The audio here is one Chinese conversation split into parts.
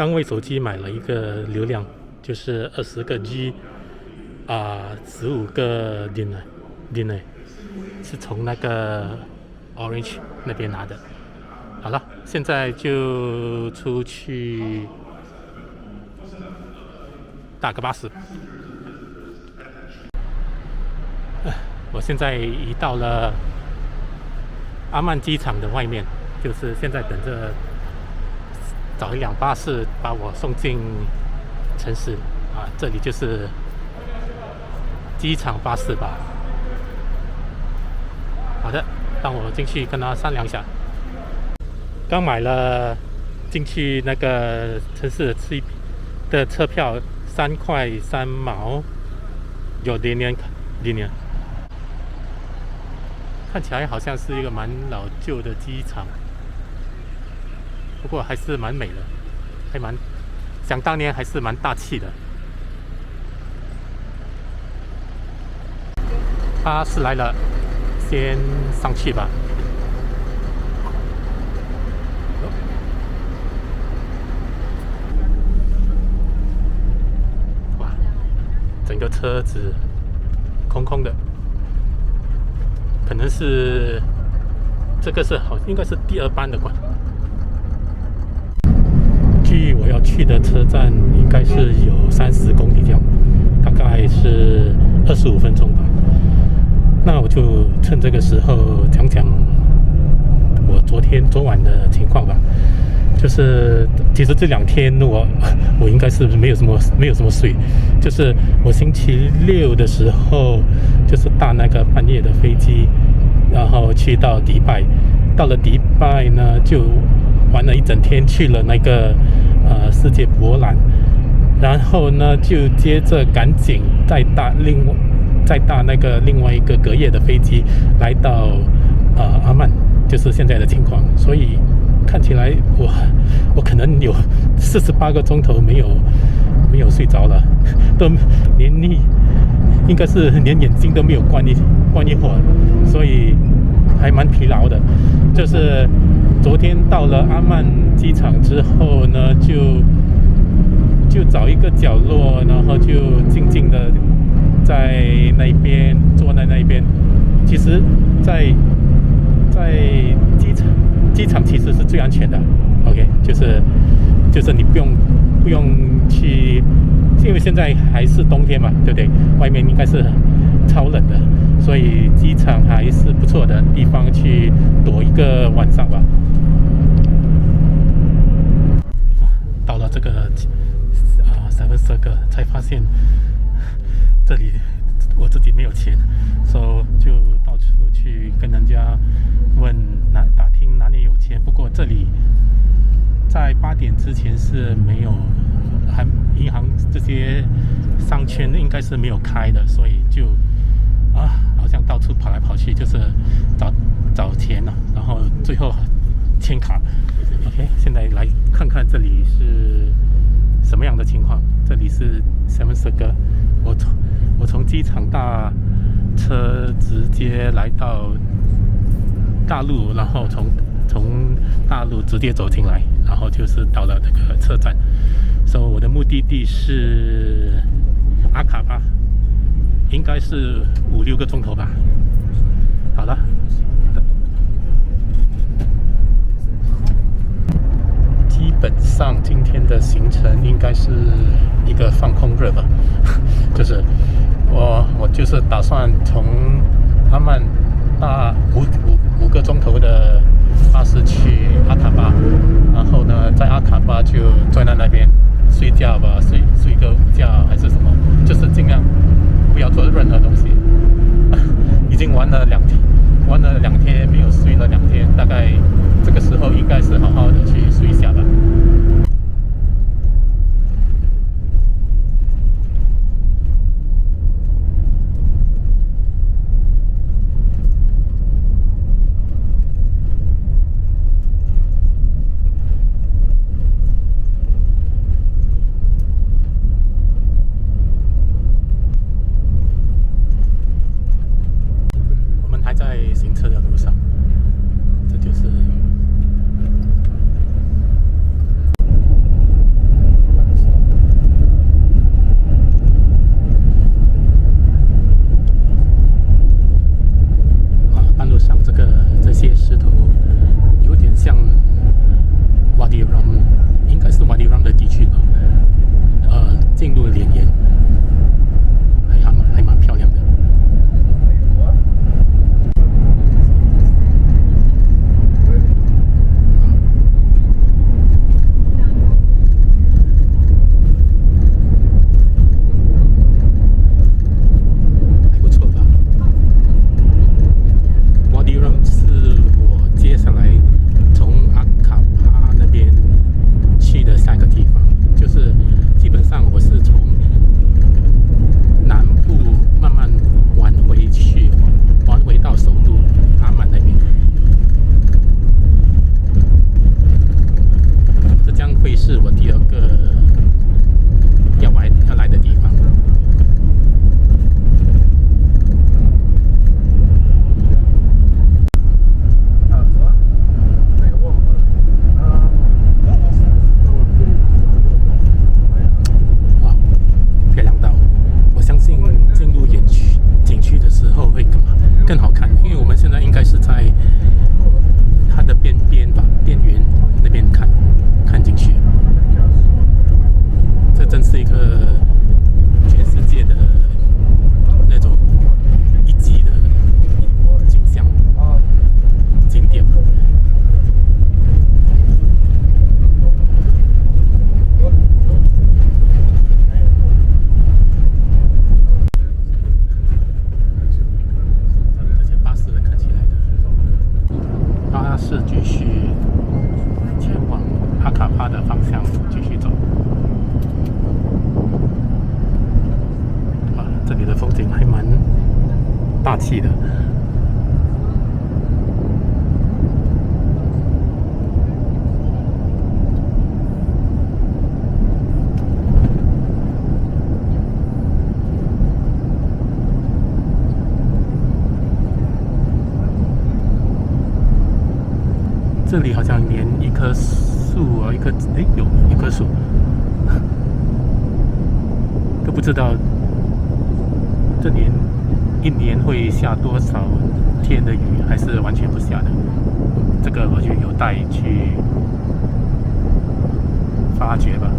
刚为手机买了一个流量，就是20个 G 15个 dinner，是从那个 Orange 那边拿的。好了，现在就出去打个巴士。我现在移到了阿曼机场的外面，就是现在等着找一辆巴士把我送进城市啊，这里就是机场巴士吧。好的，让我进去跟他商量一下。刚买了进去那个城市的车票，3块3毛，有点看起来好像是一个蛮老旧的机场，不过还是蛮美的，想当年还是蛮大气的。巴士来了，先上去吧。哇，整个车子空空的。可能是这个应该是第2班的吧。距我要去的车站应该是有30公里这样，大概是25分钟吧。那我就趁这个时候讲讲我昨晚的情况吧。就是其实这2天我应该是没有什么睡，就是我星期六的时候就是搭那个半夜的飞机，然后去到迪拜，到了迪拜呢就玩了一整天，去了那个世界博览，然后呢就接着赶紧再搭那个另外一个隔夜的飞机来到阿曼，就是现在的情况。所以看起来我可能有48个钟头没有睡着了，都应该是连眼睛都没有关一会儿，所以还蛮疲劳的。就是昨天到了阿曼机场之后呢，就找一个角落，然后就静静的在那边坐在那边。其实在机场其实是最安全的 ，OK， 就是你不用去，因为现在还是冬天嘛，对不对？外面应该是超冷的，所以机场还是不错的地方去躲一个晚上吧。到了这个7 Circle 才发现这里我自己没有钱，所以就到处去跟人家打听哪里有钱。不过这里在8点之前是没有，银行这些商圈应该是没有开的，所以就好像到处跑来跑去，就是找钱了，然后最后签卡。OK， 现在来看看这里是什么样的情况。这里是7 Circle， 我从机场搭车直接来到大陆，然后从大陆直接走进来，然后就是到了那个车站。所以我的目的地是阿卡巴，应该是5-6个钟头吧。好了，基本上今天的行程应该是一个放空日吧，就是我就是打算从阿曼搭5个钟头的巴士去阿卡巴，然后呢在阿卡巴就坐在那边睡觉吧，睡个午觉还是什么，就是尽量不要做任何东西。已经玩了2天，没有睡了2天，大概这个时候应该是好好的去睡一下吧。在行车的路上，这就是景还蛮大气的。这里好像连一棵树啊，有一棵树，都不知道这一年会下多少天的雨，还是完全不下的。这个我就有待去发掘吧。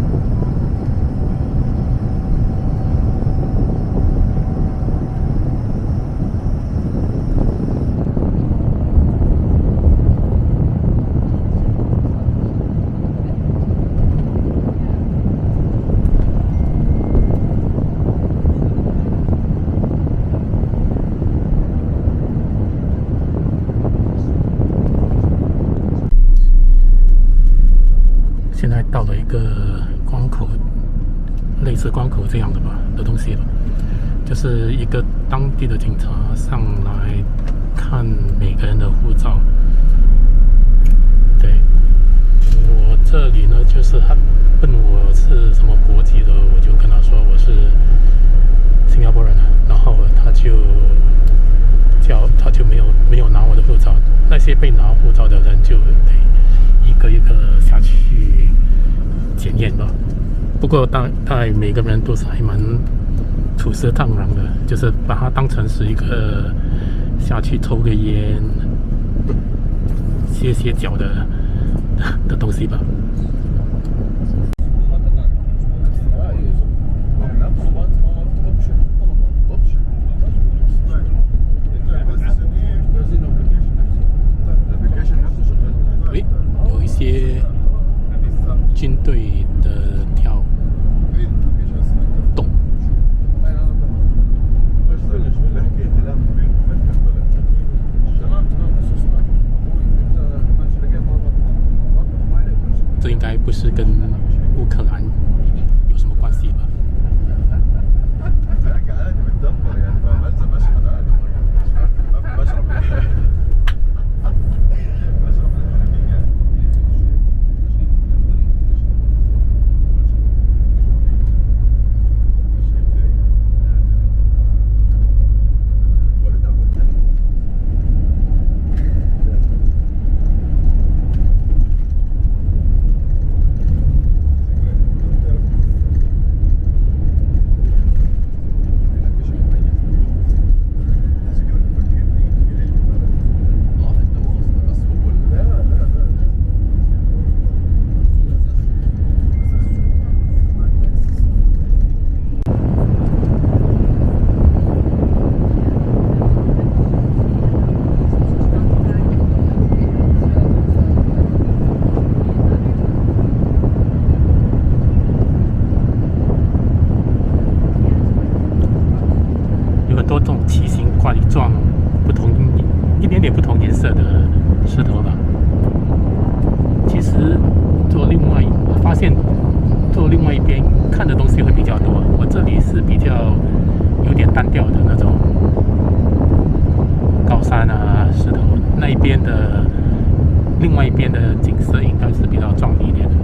现在到了一个关口，类似关口这样的东西吧，就是一个当地的警察上来看每个人的护照。对，我这里呢，就是他问我是什么国籍的，我就跟他说我是新加坡人，然后他就没有拿我的护照，那些被拿护照的人就得一个一个下去检验吧。不过大概每个人都是还蛮处事坦然的，就是把它当成是一个下去抽个烟、歇脚的东西吧。有一些军队的跳动。这应该不是跟乌克兰有什么关系吧？多种奇形怪状、一点点不同颜色的石头吧。其实发现坐另外一边看的东西会比较多。我这里是比较有点单调的那种高山啊、石头，另外一边的景色应该是比较壮丽一点的。